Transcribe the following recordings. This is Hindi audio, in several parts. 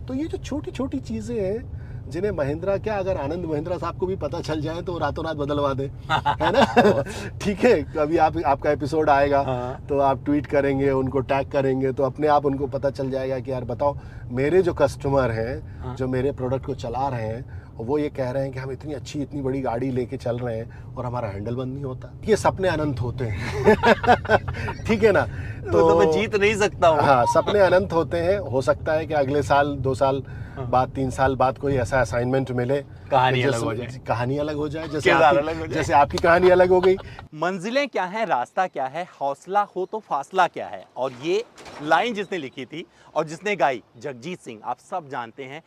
तो ये जो छोटी छोटी चीज़ें हैं जिन्हें महिंद्रा क्या, अगर आनंद महिंद्रा साहब को भी पता चल जाए तो रातों रात बदलवा दे, है ना। ठीक है, कभी आपका एपिसोड आएगा तो आप ट्वीट करेंगे, उनको टैग करेंगे, तो अपने आप उनको पता चल जाएगा कि यार बताओ, मेरे जो कस्टमर हैं जो मेरे प्रोडक्ट को चला रहे हैं, वो ये कह रहे हैं कि हम इतनी अच्छी इतनी बड़ी गाड़ी लेके चल रहे हैं और हमारा हैंडल बंद नहीं होता। ये सपने अनंत होते हैं। ठीक है ना, तो मैं जीत नहीं सकता हूँ। हाँ, सपने अनंत होते हैं। हो सकता है कि अगले साल 2 साल बाद 3 साल बाद कोई ऐसा असाइनमेंट मिले, कहानी अलग हो जाए, कहानी अलग हो जाए, जैसे आपकी कहानी अलग हो गई। मंजिलें क्या है, रास्ता क्या है, हौसला हो तो फासला क्या है। और ये लाइन जिसने लिखी थी और जिसने गाई, जगजीत सिंह, आप सब जानते हैं,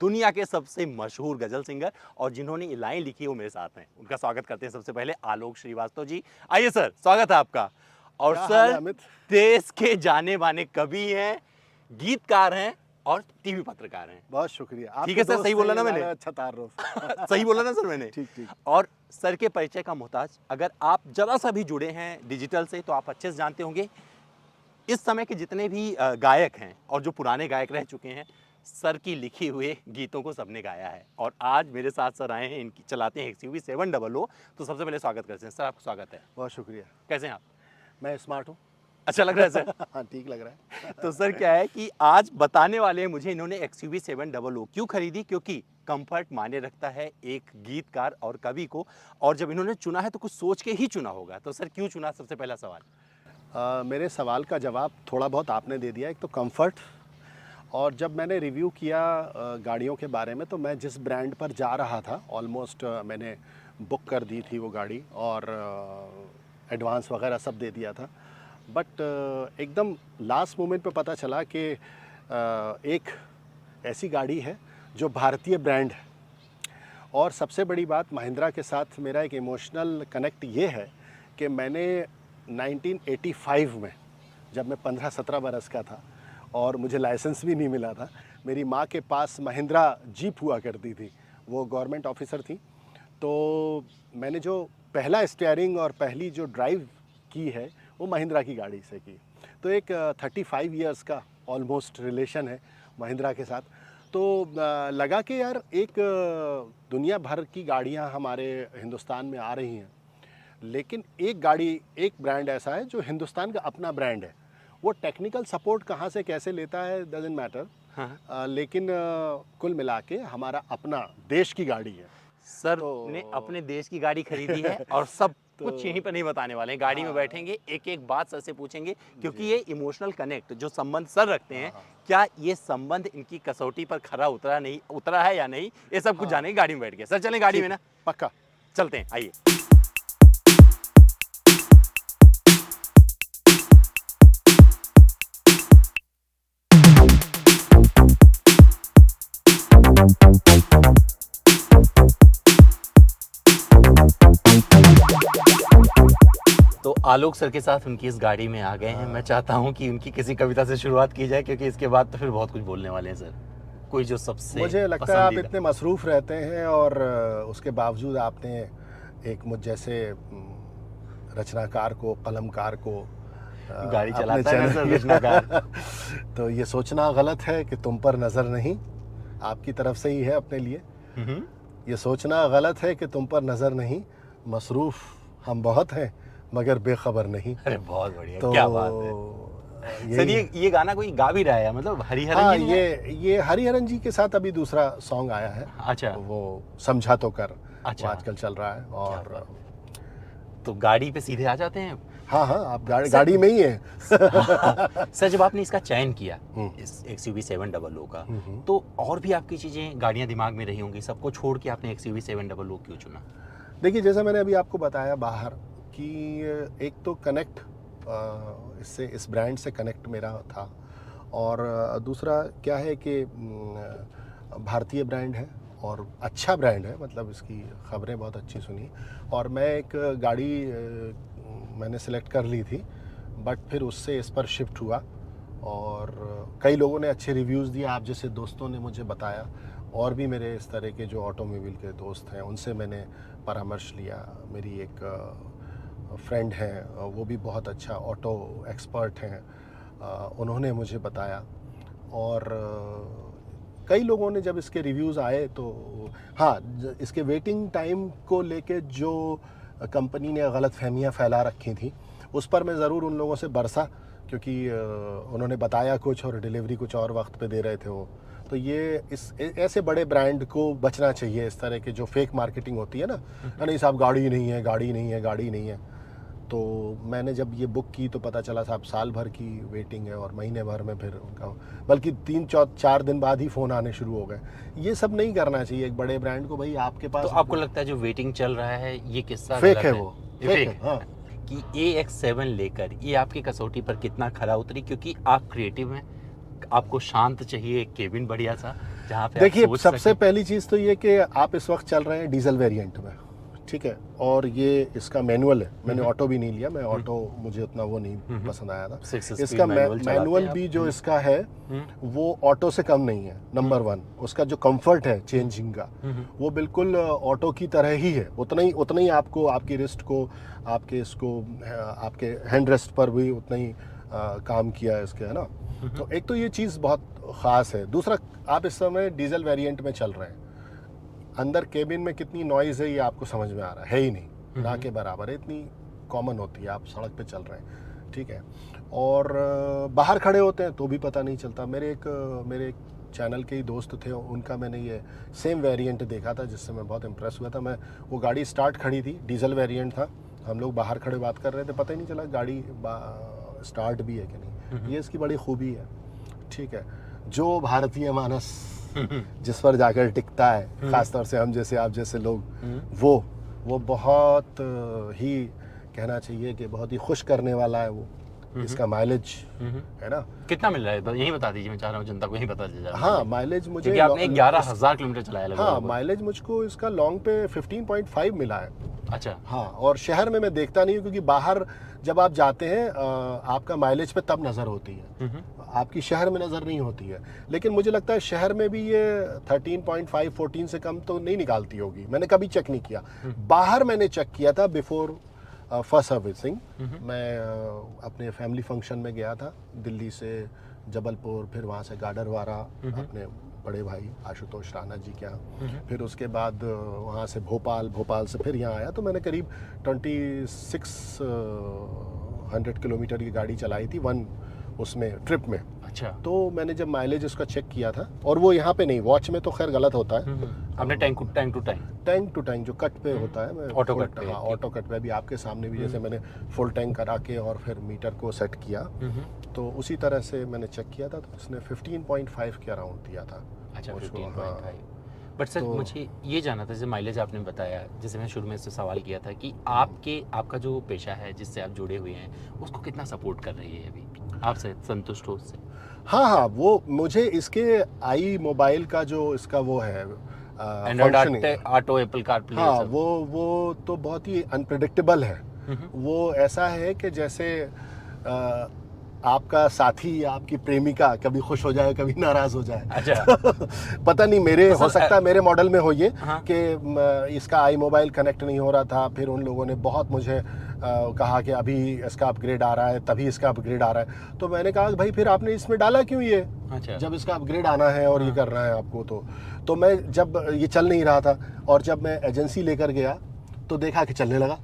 दुनिया के सबसे मशहूर गजल सिंगर, और जिन्होंने ये लाइन लिखी वो मेरे साथ हैं। उनका स्वागत करते हैं सबसे पहले आलोक श्रीवास्तव जी। आइए सर, स्वागत है आपका। और सर, देश के जाने माने कवि हैं, गीतकार हैं और टीवी पत्रकार हैं। बहुत शुक्रिया। ठीक है सर, सही बोला ना मैंने? अच्छा तारुफ। सही बोला ना सर मैंने? ठीक। और सर के परिचय का मोहताज अगर आप जरा सा भी जुड़े हैं डिजिटल से तो आप अच्छे से जानते होंगे। इस समय के जितने भी गायक हैं और जो पुराने गायक रह चुके हैं, सर की लिखी हुए गीतों को सबने गाया है। और आज मेरे साथ सर आए हैं, इनकी चलाते हैं XUV 700। तो सबसे पहले स्वागत करते हैं सर, आपका स्वागत है। बहुत शुक्रिया। कैसे हैं आप? मैं स्मार्ट हूँ। अच्छा लग रहा है सर? हाँ, ठीक लग रहा है। तो सर क्या है कि आज बताने वाले हैं मुझे इन्होंने XUV 700 क्यों खरीदी, क्योंकि कंफर्ट मायने रखता है एक गीतकार और कवि को। और जब इन्होंने चुना है तो कुछ सोच के ही चुना होगा। तो सर क्यों चुना, सबसे पहला सवाल। मेरे सवाल का जवाब थोड़ा बहुत आपने दे दिया। एक तो कंफर्ट, और जब मैंने रिव्यू किया गाड़ियों के बारे में, तो मैं जिस ब्रांड पर जा रहा था ऑलमोस्ट मैंने बुक कर दी थी वो गाड़ी, और एडवांस वगैरह सब दे दिया था। बट एकदम लास्ट मोमेंट पे पता चला कि एक ऐसी गाड़ी है जो भारतीय ब्रांड है। और सबसे बड़ी बात, महिंद्रा के साथ मेरा एक इमोशनल कनेक्ट ये है कि मैंने 1985 में, जब मैं 15-17 बरस का था और मुझे लाइसेंस भी नहीं मिला था, मेरी माँ के पास महिंद्रा जीप हुआ करती थी, वो गवर्नमेंट ऑफिसर थी। तो मैंने जो पहला स्टीयरिंग और पहली जो ड्राइव की है वो महिंद्रा की गाड़ी से की। तो एक 35 इयर्स का ऑलमोस्ट रिलेशन है महिंद्रा के साथ। तो लगा कि यार एक दुनिया भर की गाड़ियाँ हमारे हिंदुस्तान में आ रही हैं, लेकिन एक गाड़ी, एक ब्रांड ऐसा है जो हिंदुस्तान का अपना ब्रांड है। वो टेक्निकल सपोर्ट कहाँ से कैसे लेता है डजंट मैटर, लेकिन कुल मिला के हमारा अपना देश की गाड़ी है। सर ने अपने देश की गाड़ी खरीदी है और सब कुछ यहीं पर नहीं बताने वाले हैं। गाड़ी में बैठेंगे, एक एक बात सर से पूछेंगे, क्योंकि ये इमोशनल कनेक्ट जो संबंध सर रखते हैं, क्या ये संबंध इनकी कसौटी पर खरा उतरा है या नहीं, ये सब कुछ जानेंगे गाड़ी में बैठ के। सर चलें गाड़ी में ना? पक्का चलते हैं, आइए। तो आलोक सर के साथ उनकी इस गाड़ी में आ गए हैं। मैं चाहता हूं कि उनकी किसी कविता से शुरुआत की जाए, क्योंकि इसके बाद तो फिर बहुत कुछ बोलने वाले हैं सर। कोई जो सबसे, मुझे लगता है आप इतने मसरूफ़ रहते हैं और उसके बावजूद आपने एक मुझ जैसे रचनाकार को, कलमकार को गाड़ी चलाता है सर रचनाकार। तो ये सोचना गलत है कि तुम पर नज़र नहीं, आपकी तरफ से ही है अपने लिए। ये सोचना गलत है कि तुम पर नज़र नहीं, मसरूफ़ हम बहुत हैं मगर बेखबर नहीं। अरे बहुत बढ़िया, तो क्या बात है सर। ये गाना कोई गा भी रहा है, मतलब हरिहरन जी ने? ये हरिहरन जी के साथ अभी दूसरा सॉन्ग आया है। अच्छा। वो समझा तो कर, अच्छा, वो आजकल चल रहा है। और तो गाड़ी पे सीधे आ जाते हैं। हाँ, आप गाड़ी में ही है। सर जब आपने इसका चयन किया, इस XUV 700 का, तो और भी आपकी चीजें, गाड़ियां दिमाग में रही होंगी, सबको छोड़ के आपने XUV 700 क्यों चुना? देखिए, जैसा मैंने अभी आपको बताया बाहर कि एक तो कनेक्ट इससे, इस ब्रांड से कनेक्ट मेरा था, और दूसरा क्या है कि भारतीय ब्रांड है और अच्छा ब्रांड है, मतलब इसकी खबरें बहुत अच्छी सुनी। और मैं एक गाड़ी मैंने सेलेक्ट कर ली थी, बट फिर उससे इस पर शिफ्ट हुआ, और कई लोगों ने अच्छे रिव्यूज़ दिए, आप जैसे दोस्तों ने मुझे बताया, और भी मेरे इस तरह के जो ऑटोमोबाइल के दोस्त हैं उनसे मैंने परामर्श लिया। मेरी एक फ्रेंड हैं, वो भी बहुत अच्छा ऑटो एक्सपर्ट हैं, उन्होंने मुझे बताया। और कई लोगों ने जब इसके रिव्यूज़ आए तो हाँ, इसके वेटिंग टाइम को लेके जो कंपनी ने गलतफहमियां फैला रखी थी, उस पर मैं ज़रूर उन लोगों से बरसा, क्योंकि उन्होंने बताया कुछ और डिलीवरी कुछ और वक्त पे दे रहे थे वो। तो ये ऐसे बड़े ब्रांड को बचना चाहिए इस तरह के जो फेक मार्केटिंग होती है ना, नहीं साहब गाड़ी नहीं है, गाड़ी नहीं है, गाड़ी नहीं है। तो मैंने जब ये बुक की तो पता चला साहब साल भर की वेटिंग है और महीने भर में फिर उनका, बल्कि 3-4 दिन बाद ही फ़ोन आने शुरू हो गए। ये सब नहीं करना चाहिए एक बड़े ब्रांड को। भाई आपके पास तो आपको लगता है जो वेटिंग चल रहा है ये किस्सा फेक गलत है, वो ये फेक फेक है, हाँ। कि AX7 लेकर ये आपकी कसौटी पर कितना खरा उतरी, क्योंकि आप क्रिएटिव हैं, आपको शांत चाहिए, एक केबिन बढ़िया सा जहाँ पे आप देखिए, सोच सबसे सकें। पहली चीज़ तो ये कि आप इस वक्त चल रहे हैं डीजल वेरिएंट में, ठीक है, और ये इसका मैनुअल है। मैंने ऑटो भी नहीं लिया, मैं ऑटो मुझे उतना वो नहीं पसंद आया था। 6 स्पीड इसका मैनुअल चलाते मैनुअल हैं भी आप? जो इसका है वो ऑटो से कम नहीं है। नंबर 1 उसका जो कंफर्ट है चेंजिंग का, वो बिल्कुल ऑटो की तरह ही है। उतना ही आपको आपकी रिस्ट को, आपके इसको, आपके हैंड रेस्ट पर भी उतना ही काम किया है इसके, है ना। तो एक तो ये चीज़ बहुत ख़ास है। दूसरा, आप इस समय डीजल वेरिएंट में चल रहे हैं, अंदर केबिन में कितनी नॉइज़ है ये आपको समझ में आ रहा है ही नहीं, ना के बराबर है, इतनी कॉमन होती है। आप सड़क पे चल रहे हैं, ठीक है, और बाहर खड़े होते हैं तो भी पता नहीं चलता। मेरे एक चैनल के ही दोस्त थे, उनका मैंने ये सेम वेरिएंट देखा था जिससे मैं बहुत इम्प्रेस हुआ था। मैं वो गाड़ी स्टार्ट खड़ी थी, डीजल वेरिएंट था, हम लोग बाहर खड़े बात कर रहे थे, पता ही नहीं चला गाड़ी स्टार्ट भी है कि नहीं। ये इसकी बड़ी खूबी है, ठीक है। जो भारतीय मानस जिस पर जाकर टिकता है, खासतौर से हम जैसे, आप जैसे लोग, वो बहुत ही कहना चाहिए कि बहुत ही खुश करने वाला है वो। इसका माइलेज है ना, कितना मिल रहा है यही बता दीजिए, मैं चाह रहा हूँ जनता को यही पता चल जाए। हाँ, माइलेज मुझे, क्योंकि आपने 11,000 किलोमीटर चलाया लगभग। हाँ, माइलेज मुझको इसका लॉन्ग पे 15.5 मिला है। अच्छा, हाँ, और शहर में मैं देखता नहीं हूँ, क्योंकि बाहर जब आप जाते हैं आपका माइलेज पे तब नज़र होती है, आपकी शहर में नज़र नहीं होती है। लेकिन मुझे लगता है शहर में भी ये 13.5 14 से कम तो नहीं निकालती होगी। मैंने कभी चेक नहीं किया, बाहर मैंने चेक किया था बिफोर फर्स्ट सर्विसिंग। मैं अपने फैमिली फंक्शन में गया था, दिल्ली से जबलपुर, फिर वहाँ से गाडरवारा अपने बड़े भाई आशुतोष राणा जी के यहाँ, फिर उसके बाद वहाँ से भोपाल से फिर यहाँ आया। तो मैंने करीब 2600 किलोमीटर की गाड़ी चलाई थी उसमें ट्रिप में। अच्छा, तो मैंने जब माइलेज उसका चेक किया था, और वो यहाँ पे नहीं, वॉच में तो खैर गलत होता है। हमने टाइम टू टाइम जो कट पे होता है, मैं ऑटो कट पे, हाँ, ऑटो कट पे भी आपके सामने भी जैसे मैंने फुल टैंक करा के और फिर मीटर को सेट किया, तो उसी तरह से मैंने चेक किया था, तो उसने 15.5 के अराउंड दिया था। अच्छा, मुझको, 15.5। बट सर, मुझे ये जानना था, जैसे माइलेज आपने बताया, जैसे मैं शुरू में इससे सवाल किया था कि आपका जो पेशा है जिससे आप जुड़े हुए हैं, उसको कितना सपोर्ट कर रही है अभी, आपसे संतुष्ट हो उससे? हाँ, वो मुझे इसके आई मोबाइल का जो इसका वो है एंड्रॉइड ऑटो, एप्पल कारप्ले, हाँ, वो तो बहुत ही अनप्रेडिक्टेबल है। वो ऐसा है कि जैसे आपका साथी या आपकी प्रेमिका कभी खुश हो जाए, कभी नाराज हो जाए। अच्छा। पता नहीं, मेरे तो हो सकता है मेरे मॉडल में हो ये, हाँ। कि इसका आई मोबाइल कनेक्ट नहीं हो रहा था, फिर उन लोगों ने बहुत मुझे कहा कि अभी इसका अपग्रेड आ रहा है, तभी इसका अपग्रेड आ रहा है। तो मैंने कहा भाई फिर आपने इसमें डाला क्यों ये, अच्छा, जब इसका अपग्रेड आना है और ये करना है आपको। तो मैं जब ये चल नहीं रहा था, और जब मैं एजेंसी लेकर गया तो देखा कि चलने लगा।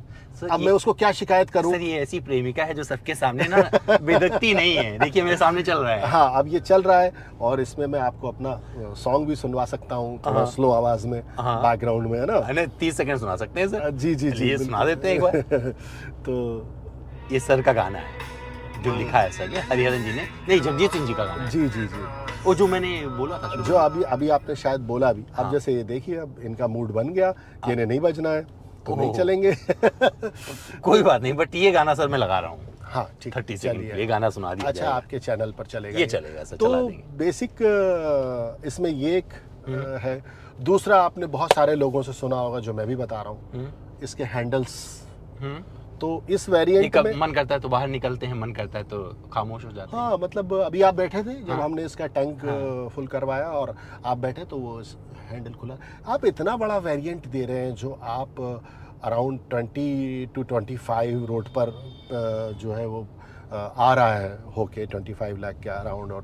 अब मैं उसको क्या शिकायत करूं? सर, ये ऐसी प्रेमिका है जो सबके सामने ना बेदखती नहीं है। देखिए मेरे सामने चल रहा है। हाँ, अब ये चल रहा है, और इसमें मैं आपको अपना सॉन्ग भी सुनवा सकता हूँ थोड़ा स्लो आवाज में, बैकग्राउंड में, है ना। 30 सेकंड सुना सकते हैं सर? जी, ये सुना देते हैं एक बार। तो ये सर का गाना है जो लिखा है सर, हरिहरन जी ने, नहीं, जगजीत सिंह जी का गाना है। जी। वो जो मैंने बोला था, जो अभी आपने शायद बोला भी। अब जैसे ये देखिए, अब इनका मूड बन गया कि इन्हें नहीं बजना है तो नहीं चलेंगे। कोई बात नहीं, बट ये गाना सर मैं लगा रहा हूँ। हाँ, ठीक, 30 सेकंड ये गाना सुना दिया। अच्छा, आपके चैनल पर चलेगा? ये चलेगा सर, तो चला देंगे। बेसिक इसमें ये एक है। दूसरा, आपने बहुत सारे लोगों से सुना होगा, जो मैं भी बता रहा हूँ, इसके हैंडल्स। तो इस वेरिएंट में मन करता है तो बाहर निकलते हैं, मन करता है तो खामोश हो जाते हैं। हाँ, मतलब अभी आप बैठे थे जब हमने इसका टैंक फुल करवाया, और आप बैठे तो वो हैंडल खुला। आप इतना बड़ा वेरिएंट दे रहे हैं जो आप अराउंड 20 to 25 रोड पर जो है वो आ रहा है होके 25 लाख के अराउंड, और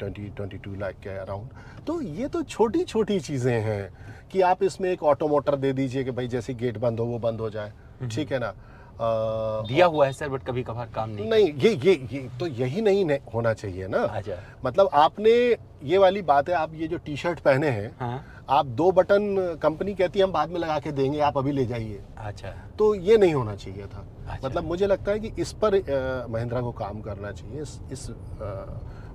22 लाख के अराउंड। तो ये तो छोटी छोटी चीज़ें हैं कि आप इसमें एक ऑटो मोटर दे दीजिए कि भाई जैसे गेट बंद हो वो बंद हो जाए, ठीक है ना। दिया हुआ है सर, बट कभी कभार काम नहीं। नहीं, ये तो यही नहीं होना चाहिए ना। अच्छा। मतलब आपने ये वाली बात है, आप ये जो टी शर्ट पहने हैं, हाँ। आप 2 बटन कंपनी कहती है हम बाद में लगा के देंगे, आप अभी ले जाइए, अच्छा। तो ये नहीं होना चाहिए था। अच्छा। मतलब मुझे लगता है कि इस पर महिंद्रा को काम करना चाहिए।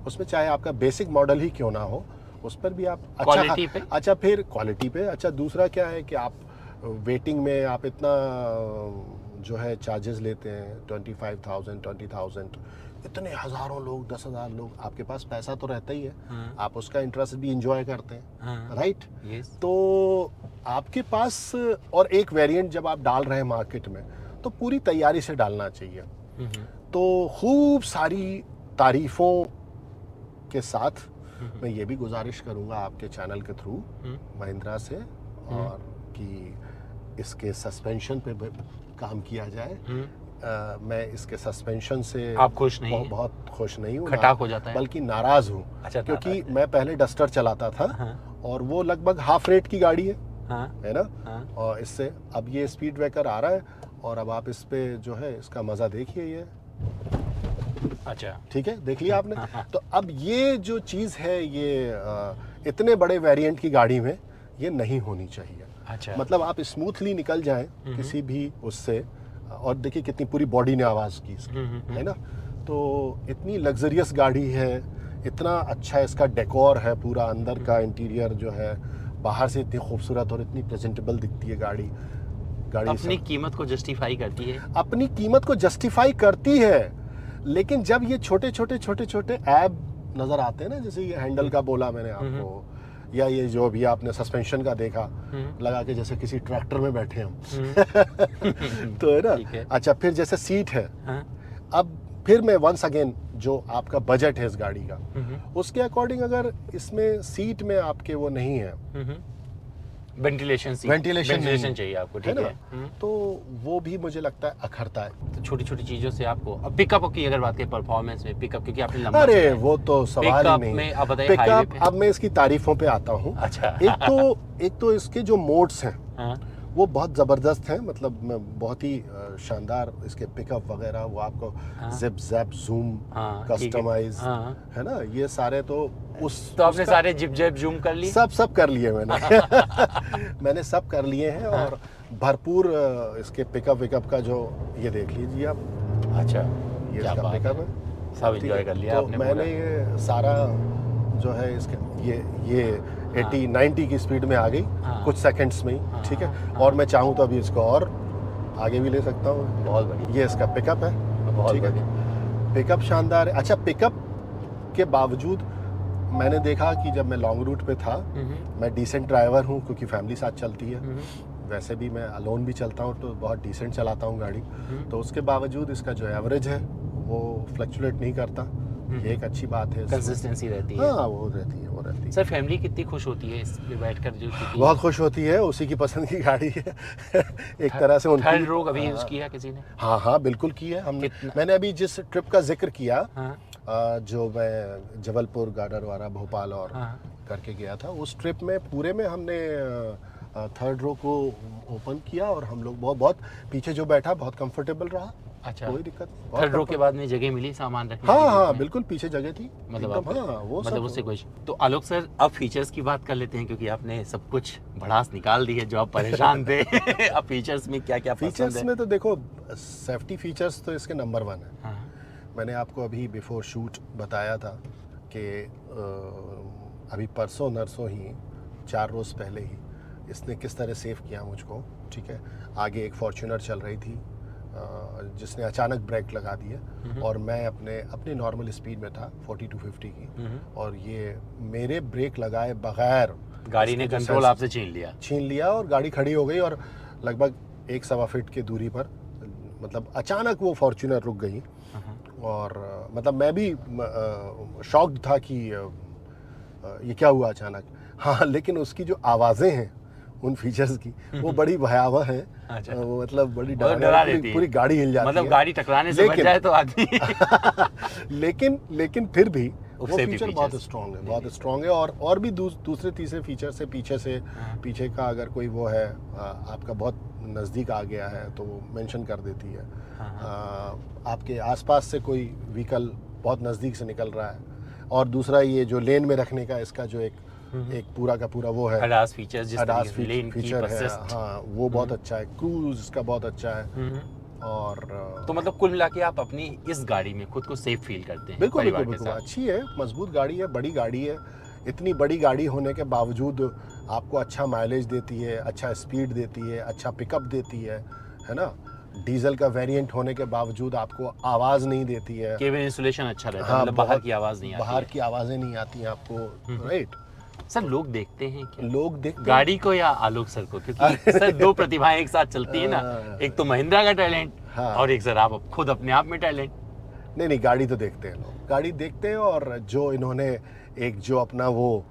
उसमें चाहे आपका बेसिक मॉडल ही क्यों ना हो, उस पर भी आप क्वालिटी पे? अच्छा, फिर क्वालिटी पे। अच्छा, दूसरा क्या है कि आप वेटिंग में आप इतना जो है चार्जेस लेते हैं 25,000 20,000, इतने हज़ारों लोग 10,000 लोग, आपके पास पैसा तो रहता ही है। हाँ। आप उसका इंटरेस्ट भी इंजॉय करते हैं। हाँ। राइट। यस। तो आपके पास, और एक वेरिएंट जब आप डाल रहे हैं मार्केट में तो पूरी तैयारी से डालना चाहिए। तो खूब सारी तारीफों के साथ मैं ये भी गुजारिश करूंगा आपके चैनल के थ्रू महिंद्रा से, और कि इसके सस्पेंशन पे काम किया जाए। मैं इसके सस्पेंशन से आप खुश नहीं हैं? बहुत खुश नहीं हूँ, खटाक हो जाता है? बल्कि नाराज हूँ। अच्छा, क्योंकि नाराज है। मैं पहले डस्टर चलाता था। हाँ। और वो लगभग हाफ रेट की गाड़ी है। हाँ। है ना। हाँ। और इससे अब ये स्पीड ब्रेकर आ रहा है, और अब आप इस पे जो है इसका मजा देखिए। ये अच्छा। ठीक है, देख लिया आपने। तो अब ये जो चीज़ है, ये इतने बड़े वेरिएंट की गाड़ी में ये नहीं होनी चाहिए। अच्छा। मतलब आप स्मूथली निकल जाएं किसी भी उससे, और देखिए कितनी पूरी बॉडी ने आवाज़ की इसकी, है ना। तो इतनी लग्जरियस गाड़ी है, इतना अच्छा इसका डेकोर है, पूरा अंदर का इंटीरियर जो है बाहर से इतनी खूबसूरत और इतनी प्रेजेंटेबल दिखती है गाड़ी। अपनी कीमत को जस्टिफाई करती है। अपनी कीमत को जस्टिफाई करती है, लेकिन जब ये छोटे छोटे ऐब नजर आते हैं ना, जैसे ये हैंडल का बोला मैंने आपको, या ये जो भी आपने सस्पेंशन का देखा लगा के जैसे किसी ट्रैक्टर में बैठे हम तो है ना। अच्छा, फिर जैसे सीट है। हाँ? अब फिर मैं वंस अगेन, जो आपका बजट है इस गाड़ी का, उसके अकॉर्डिंग अगर इसमें सीट में आपके वो नहीं है, वेंटिलेशन चाहिए आपको, ठीक है। तो वो भी मुझे लगता है अखरता है। तो छोटी छोटी चीजों से आपको, अब पिकअप की अगर बात करें, परफॉर्मेंस में पिकअप, क्योंकि आपने लंबा, अरे वो तो सवाल ही नहीं। में आप बताइए, हाईवे पे। अब मैं इसकी तारीफों पे आता हूँ। अच्छा। एक तो इसके जो मोड्स हैं, हाँ? वो बहुत ज़बरदस्त हैं। मतलब बहुत ही शानदार इसके पिकअप वगैरह, वो आपको जिप जैप जूम, कस्टमाइज, है ना, ये सारे तो तो आपने सारे जिप जैप जूम कर लिए? सब कर लिए मैंने मैंने सब कर लिए हैं। और भरपूर इसके पिकअप विकअप का जो, ये देख लीजिए आप। अच्छा, ये इसका पिकअप है, सब एंजॉय कर लिया आपने। मैंने ये सारा जो है इसके, ये 80-90 की स्पीड में आ गई कुछ सेकंड्स में ही, ठीक है। और मैं चाहूँ तो अभी इसको और आगे भी ले सकता हूँ। बहुत बढ़िया। ये इसका पिकअप है, बहुत बढ़िया। पिकअप शानदार है। अच्छा, पिकअप के बावजूद मैंने देखा कि जब मैं लॉन्ग रूट पे था, मैं डिसेंट ड्राइवर हूँ क्योंकि फैमिली साथ चलती है। वैसे भी मैं अलोन भी चलता हूँ तो बहुत डिसेंट चलाता हूँ गाड़ी। तो उसके बावजूद इसका जो एवरेज है वो फ्लक्चुएट नहीं करता। ये एक अच्छी बात है, कंसिस्टेंसी रहती है। हाँ, वो रहती है। सर, फैमिली कितनी खुश होती है इस पे बैठकर? जो बहुत खुश होती है, उसी की पसंद की गाड़ी है एक तरह से उनकी। थर्ड रो कभी यूज किया किसी ने? हाँ, बिल्कुल की है हमने। मैंने अभी जिस ट्रिप का जिक्र किया, जो मैं जबलपुर, गाडरवारा, भोपाल और करके गया था, उस ट्रिप में पूरे में हमने थर्ड रो को ओपन किया, और हम लोग बहुत पीछे जो बैठा बहुत कंफर्टेबल रहा। अच्छा, कोई दिक्कत। थर्ड रो के बाद में जगह मिली सामान रखने की? हाँ, बिल्कुल पीछे जगह थी। मतलब वो मतलब उससे कुछ। तो आलोक सर, अब फीचर्स की बात कर लेते हैं, क्योंकि आपने सब कुछ भड़ास निकाल दी है जो आप परेशान थे। अब फीचर्स में क्या क्या फीचर्स में तो देखो, सेफ्टी फीचर्स तो इसके नंबर 1 है। हाँ। मैंने आपको अभी बिफोर शूट बताया था कि अभी परसों नरसों ही, 4 रोज़ पहले ही, इसने किस तरह सेव किया मुझको, ठीक है। आगे एक फॉर्च्यूनर चल रही थी जिसने अचानक ब्रेक लगा दिया, और मैं अपने नॉर्मल स्पीड में था 40 to 50 की, और ये मेरे ब्रेक लगाए बगैर गाड़ी ने कंट्रोल आपसे छीन लिया, और गाड़ी खड़ी हो गई, और लगभग 1-1.25 फीट की दूरी पर मतलब अचानक वो फॉर्च्यूनर रुक गई। और मतलब मैं भी शॉक्ड था कि ये क्या हुआ अचानक। हाँ, लेकिन उसकी जो आवाज़ें हैं उन फीचर्स की, वो बड़ी भयावह है। अच्छा। वो मतलब बड़ी डरा देती है, पूरी गाड़ी हिल जाती है। मतलब गाड़ी टकराने से बच जाए तो आदमी लेकिन फिर भी वो वो safety फीचर बहुत features। स्ट्रॉन्ग है, जी, बहुत जी। स्ट्रॉन्ग है। और भी दूसरे तीसरे फीचर से हाँ। पीछे का अगर कोई वो है आपका बहुत नज़दीक आ गया है तो वो मेंशन कर देती है। हाँ, हाँ। आपके आसपास से कोई व्हीकल बहुत नज़दीक से निकल रहा है। और दूसरा ये जो लेन में रखने का इसका जो एक पूरा का पूरा वो है, ADAS फीचर्स जिस ADAS तरीके से लेन कीप फीचर है, असिस्ट। हाँ वो बहुत अच्छा है। क्रूज इसका बहुत अच्छा है। और तो मतलब कुल मिला के आप अपनी इस गाड़ी में खुद को सेफ फील करते हैं बिल्कुल परिवार बिल्कुल के बिल्कुल साथ? अच्छी है, मजबूत गाड़ी है, बड़ी गाड़ी है। इतनी बड़ी गाड़ी होने के बावजूद आपको अच्छा माइलेज देती है, अच्छा स्पीड देती है, अच्छा पिकअप देती है ना। डीजल का वेरिएंट होने के बावजूद आपको आवाज़ नहीं देती है। केबिन इंसुलेशन अच्छा रहता है, हाँ मतलब बाहर बहुत, की आवाज़ नहीं आती बाहर है। की आवाज़ें नहीं आती हैं आपको, राइट। सर लोग देखते हैं क्या लोग देखते हैं। गाड़ी को या आलोक सर को? क्योंकि सर दो प्रतिभाएं एक साथ चलती है ना, एक तो महिंद्रा का टैलेंट हाँ। और एक सर आप खुद अपने आप में टैलेंट। नहीं गाड़ी तो देखते हैं लोग, गाड़ी देखते हैं। और जो इन्होंने एक जो अपना वो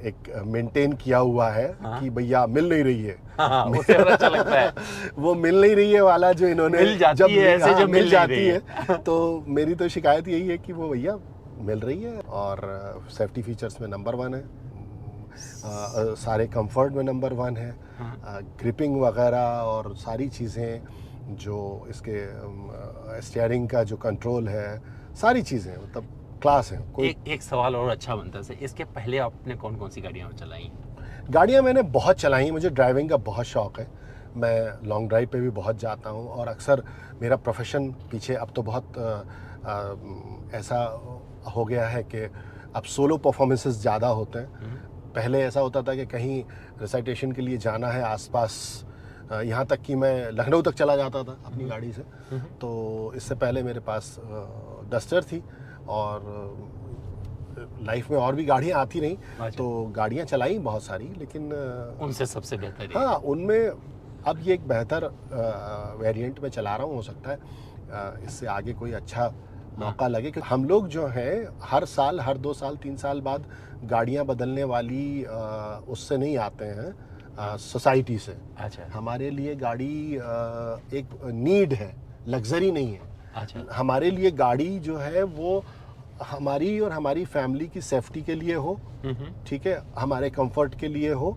एक मेंटेन किया हुआ है हाँ। कि भैया मिल नहीं रही है, हाँ, उससे बड़ा अच्छा लगता है। वो मिल नहीं रही है वाला जो इन्होंने मिल जाती है ऐसे, हाँ, जब मिल नहीं जाती रही है तो मेरी तो शिकायत यही है कि वो भैया मिल रही है। और सेफ्टी फीचर्स में नंबर 1 है, सारे कंफर्ट में नंबर 1 है। ग्रिपिंग वगैरह और सारी चीज़ें जो इसके स्टीयरिंग का जो कंट्रोल है, सारी चीज़ें मतलब क्लास है। कोई एक सवाल और अच्छा बनता है, इसके पहले आपने कौन कौन सी गाड़ियाँ चलाई? गाड़ियाँ मैंने बहुत चलाई हैं, मुझे ड्राइविंग का बहुत शौक़ है। मैं लॉन्ग ड्राइव पे भी बहुत जाता हूँ और अक्सर मेरा प्रोफेशन पीछे अब तो बहुत ऐसा हो गया है कि अब सोलो परफॉर्मेंसेस ज़्यादा होते हैं। पहले ऐसा होता था कि कहीं रिसाइटेशन के लिए जाना है आसपास, यहाँ तक कि मैं लखनऊ तक चला जाता था अपनी गाड़ी से। तो इससे पहले मेरे पास डस्टर थी और लाइफ में और भी गाड़ियाँ आती रहीं, तो गाड़ियाँ चलाई बहुत सारी, लेकिन उनसे सबसे बेहतर हाँ उनमें अब ये एक बेहतर वेरिएंट में चला रहा हूँ। हो सकता है इससे आगे कोई अच्छा मौका लगे कि हम लोग जो हैं हर साल, हर 2 साल 3 साल बाद गाड़ियाँ बदलने वाली उससे नहीं आते हैं सोसाइटी से। अच्छा। हमारे लिए गाड़ी एक नीड है, लग्जरी नहीं है। अच्छा। हमारे लिए गाड़ी जो है वो हमारी और हमारी फैमिली की सेफ्टी के लिए हो, ठीक है, हमारे कंफर्ट के लिए हो,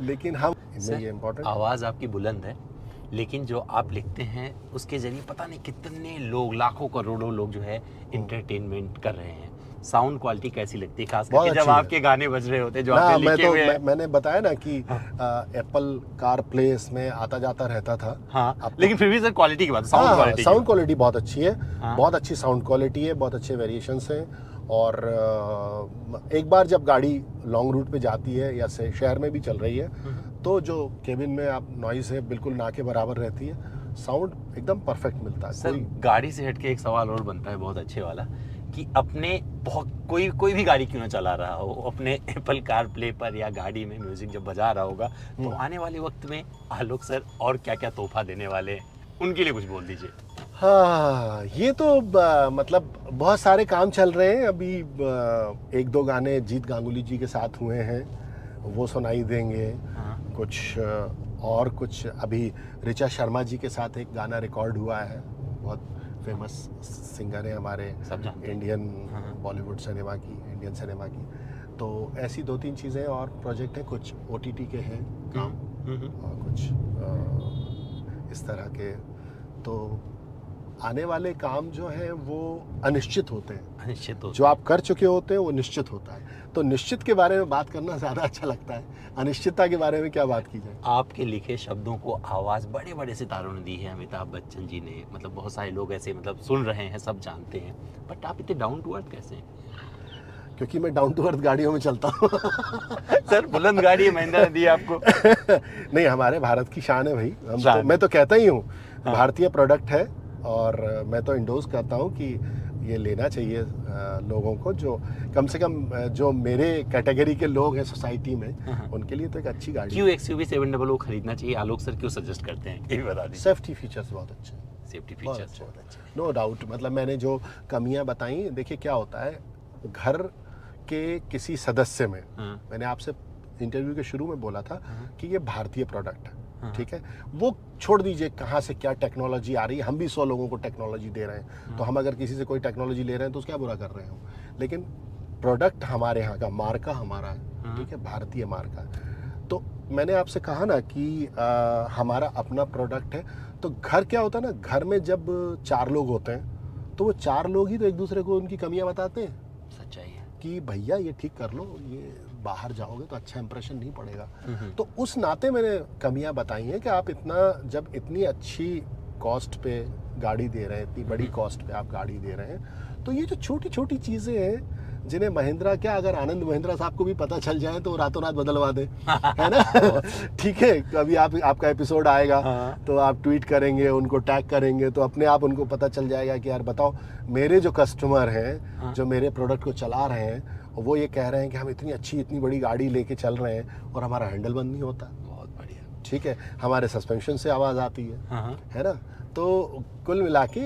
लेकिन हम ये इम्पोर्टेंट। आवाज़ आपकी बुलंद है, लेकिन जो आप लिखते हैं उसके जरिए पता नहीं कितने लोग, लाखों करोड़ों लोग जो है इंटरटेनमेंट कर रहे हैं। साउंड क्वालिटी कैसी लगती है, खास करके जब आपके गाने बज रहे होते हैं जो आपने लिखे हुए हैं? मैंने बताया ना कि एप्पल कार प्ले में आता जाता रहता था। हाँ, लेकिन फिर भी सर क्वालिटी की बात, साउंड क्वालिटी साउंड क्वालिटी बहुत अच्छी है। हाँ। बहुत अच्छी साउंड क्वालिटी है, बहुत अच्छे वेरिएशंस हैं। और एक बार जब गाड़ी लॉन्ग रूट पे जाती है या शहर में भी चल रही है तो जो केबिन में आप नॉइज़ है बिल्कुल ना के बराबर रहती है, साउंड एकदम परफेक्ट मिलता है। सर गाड़ी से हटके एक सवाल और बनता है बहुत अच्छे वाला कि अपने बहुत कोई भी गाड़ी क्यों ना चला रहा हो, अपने एप्पल कार प्ले पर या गाड़ी में म्यूजिक जब बजा रहा होगा तो आने वाले वक्त में आलोक सर और क्या क्या तोहफा देने वाले हैं, उनके लिए कुछ बोल दीजिए। हाँ, ये तो मतलब बहुत सारे काम चल रहे हैं अभी। 1-2 गाने जीत गांगुली जी के साथ हुए हैं, वो सुनाई देंगे। कुछ और कुछ अभी ऋचा शर्मा जी के साथ एक गाना रिकॉर्ड हुआ है, बहुत फेमस सिंगर है हमारे इंडियन बॉलीवुड सिनेमा की, इंडियन सिनेमा की। तो ऐसी 2-3 चीज़ें और प्रोजेक्ट हैं, कुछ OTT के हैं काम और कुछ इस तरह के। तो आने वाले काम जो हैं वो अनिश्चित होते हैं, अनिश्चित होते जो आप कर चुके होते हैं वो निश्चित होता है। तो निश्चित के बारे में बात करना ज़्यादा अच्छा लगता है, अनिश्चितता के बारे में क्या बात की जाए। आपके लिखे शब्दों को आवाज़ बड़े बड़े सितारों ने दी है, अमिताभ बच्चन जी ने, मतलब बहुत सारे लोग ऐसे मतलब सुन रहे हैं, सब जानते हैं, बट आप इतने डाउन टू अर्थ कैसे हैं? क्योंकि मैं डाउन टू अर्थ गाड़ियों में चलता हूँ। सर बुलंद गाड़ी है, महिंद्रा ने दी है आपको। नहीं, हमारे भारत की शान है भाई, मैं तो कहता ही हूँ भारतीय प्रोडक्ट है। और मैं तो इंडोर्स करता हूँ कि ये लेना चाहिए लोगों को, जो कम से कम जो मेरे कैटेगरी के लोग हैं सोसाइटी में, उनके लिए तो एक अच्छी गाड़ी। क्यों XUV 700 खरीदना चाहिए? आलोक सर क्यों सजेस्ट करते हैं, ये भी बता दीजिए। सेफ्टी फीचर्स बहुत अच्छे, सेफ्टी फीचर्स बहुत अच्छे, नो डाउट। मतलब मैंने जो कमियां बताई, देखिए क्या होता है, घर के किसी सदस्य में, मैंने आपसे इंटरव्यू के शुरू में बोला था कि ये भारतीय प्रोडक्ट है, ठीक है, वो छोड़ दीजिए कहाँ से क्या टेक्नोलॉजी आ रही है, हम भी 100 लोगों को टेक्नोलॉजी दे रहे हैं, तो हम अगर किसी से कोई टेक्नोलॉजी ले रहे हैं तो उसका बुरा कर रहे हैं, लेकिन प्रोडक्ट हमारे यहाँ का, मार्का हमारा है, ठीक है, भारतीय मार्का है। तो मैंने आपसे कहा ना कि हमारा अपना प्रोडक्ट है, तो घर क्या होता है ना, घर में जब 4 लोग होते हैं तो वो 4 लोग ही तो एक दूसरे को उनकी कमियां बताते हैं, सच्चाई है कि भैया ये ठीक कर लो, ये बाहर जाओगे तो अच्छा इंप्रेशन नहीं पड़ेगा। तो उस नाते मैंने कमियां बताई हैं कि आप जब इतनी अच्छी कॉस्ट पे गाड़ी दे रहे हैं, इतनी बड़ी कॉस्ट पे आप गाड़ी दे रहे हैं, तो ये जो छोटी छोटी चीज़ें हैं जिन्हें महिंद्रा क्या, अगर आनंद महिंद्रा साहब को भी पता चल जाए तो रातों रात बदलवा दे, है ना। ठीक है, कभी आपका एपिसोड आएगा तो आप ट्वीट करेंगे, उनको टैग करेंगे, तो अपने आप उनको पता चल जाएगा कि यार बताओ, मेरे जो कस्टमर हैं जो मेरे प्रोडक्ट को चला रहे हैं, वो ये कह रहे हैं कि हम इतनी अच्छी इतनी बड़ी गाड़ी लेके चल रहे हैं और हमारा हैंडल बंद नहीं होता। बहुत बढ़िया। ठीक है, हमारे सस्पेंशन से आवाज़ आती है ना। तो कुल मिला के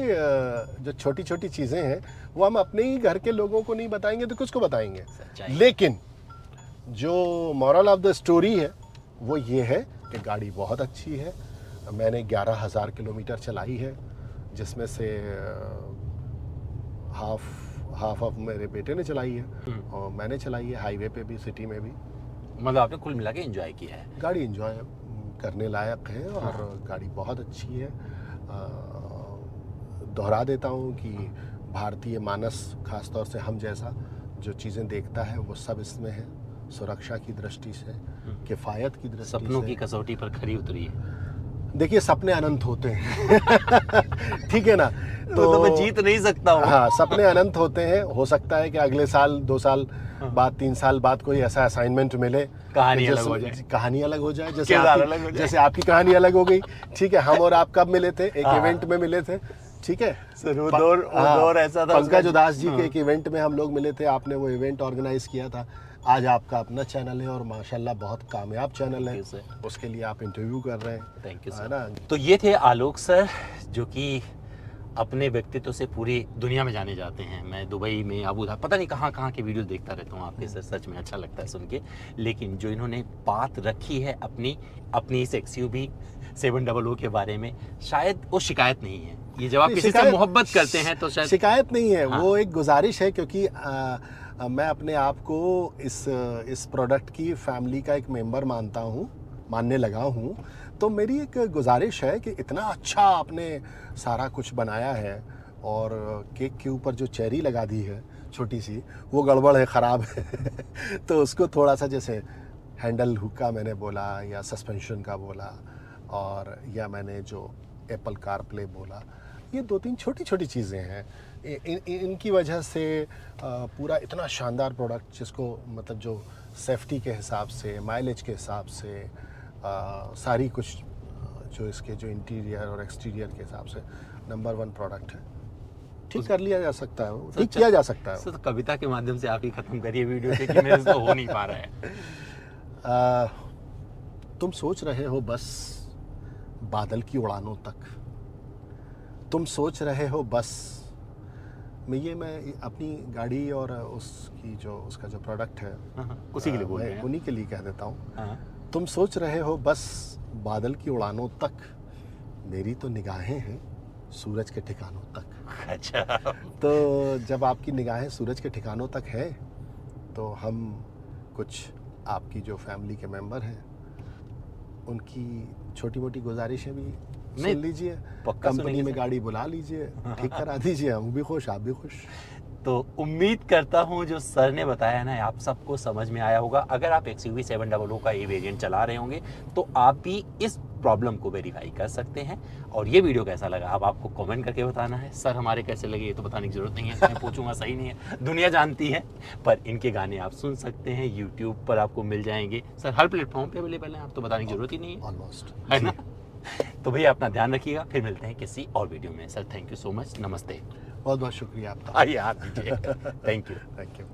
जो छोटी छोटी चीज़ें हैं वो हम अपने ही घर के लोगों को नहीं बताएंगे तो किसको बताएंगे। लेकिन जो मॉरल ऑफ द स्टोरी है वो ये है कि गाड़ी बहुत अच्छी है। मैंने 11,000 किलोमीटर चलाई है, जिसमें से हाफ ऑफ मेरे बेटे ने चलाई है और मैंने चलाई है, हाईवे पे भी, सिटी में भी। मतलब आपने कुल मिला के एंजॉय किया है। गाड़ी एंजॉय करने लायक है और गाड़ी बहुत अच्छी है। दोहरा देता हूँ कि भारतीय मानस, खासतौर से हम जैसा जो चीज़ें देखता है वो सब इसमें है। सुरक्षा की दृष्टि से, किफ़ायत की दृष्टि से, सपनों की कसौटी पर खरी उतरी है। देखिए, सपने अनंत होते हैं। ठीक है ना, तो मैं जीत नहीं सकता हूँ। हाँ, सपने अनंत होते हैं। हो सकता है कि अगले साल, 2 साल बाद, 3 साल बाद कोई ऐसा असाइनमेंट मिले, कहानी अलग हो जाए, जैसे आपकी कहानी अलग हो गई। ठीक है, हम और आप कब मिले थे? एक इवेंट में मिले थे। ठीक है, दौर ऐसा था। पंकज उदास जी के एक इवेंट में हम लोग मिले थे, आपने वो इवेंट ऑर्गेनाइज किया था। आज आपका अपना चैनल है और माशाल्लाह बहुत कामयाब चैनल है, उसके लिए आप इंटरव्यू कर रहे हैं। थैंक यू है ना। तो ये थे आलोक सर, जो कि अपने व्यक्तित्व से पूरी दुनिया में जाने जाते हैं। मैं दुबई में, अबू धाबी, पता नहीं कहाँ कहाँ के वीडियो देखता रहता हूँ आपके सर, सच में अच्छा लगता है सुन के। लेकिन जो इन्होंने बात रखी है अपनी इस XUV 700 के बारे में, शायद वो शिकायत नहीं है। ये जब आप किसी से मोहब्बत करते हैं तो शायद शिकायत नहीं है। हाँ। वो एक गुजारिश है, क्योंकि मैं अपने आप को इस प्रोडक्ट की फैमिली का एक मेंबर मानने लगा हूँ। तो मेरी एक गुजारिश है कि इतना अच्छा आपने सारा कुछ बनाया है और केक के ऊपर जो चेरी लगा दी है छोटी सी, वो गड़बड़ है, ख़राब है। तो उसको थोड़ा सा, जैसे हैंडल हुक का मैंने बोला या सस्पेंशन का बोला, और या मैंने जो एप्पल कारप्ले बोला, ये 2-3 छोटी छोटी चीज़ें हैं। इनकी वजह से पूरा इतना शानदार प्रोडक्ट, जिसको मतलब जो सेफ्टी के हिसाब से, माइलेज के हिसाब से, सारी कुछ जो इसके जो इंटीरियर और एक्सटीरियर के हिसाब से नंबर 1 प्रोडक्ट है। ठीक कर लिया जा सकता है, ठीक किया जा सकता है। तो कविता के माध्यम से आप ही खत्म करिए वीडियो के, कि मेरे से तो हो नहीं पा रहा है। तुम सोच रहे हो बस बादल की उड़ानों तक, तुम सोच रहे हो बस। मैं अपनी गाड़ी और उसका जो प्रोडक्ट है, उसी के लिए बोल रहे हैं, उन्हीं के लिए कह देता हूँ। तुम सोच रहे हो बस बादल की उड़ानों तक, मेरी तो निगाहें हैं सूरज के ठिकानों तक। अच्छा। तो जब आपकी निगाहें सूरज के ठिकानों तक है, तो हम कुछ आपकी जो फैमिली के मेंबर हैं, उनकी छोटी मोटी गुजारिशें भी सुन लीजिए। कंपनी में गाड़ी बुला लीजिए, ठीक करा दीजिए, हम भी खुश, आप भी खुश। तो उम्मीद करता हूँ जो सर ने बताया ना, आप सबको समझ में आया होगा। अगर आप XUV 700 का ये वेरिएंट चला रहे होंगे तो आप भी इस प्रॉब्लम को वेरीफाई कर सकते हैं। और ये वीडियो कैसा लगा अब आपको कमेंट करके बताना है। सर हमारे कैसे लगे ये तो बताने की जरूरत नहीं है, मैं पूछूंगा सही नहीं है, दुनिया जानती है। पर इनके गाने आप सुन सकते हैं, यूट्यूब पर आपको मिल जाएंगे। सर हर प्लेटफॉर्म पे अवेलेबल है, आप तो बताने की जरूरत ही नहीं है ऑलमोस्ट, है ना। तो भैया अपना ध्यान रखिएगा, फिर मिलते हैं किसी और वीडियो में। Sir thank you so much, नमस्ते। बहुत बहुत शुक्रिया आपका। आइए आप दीजिए। Thank you.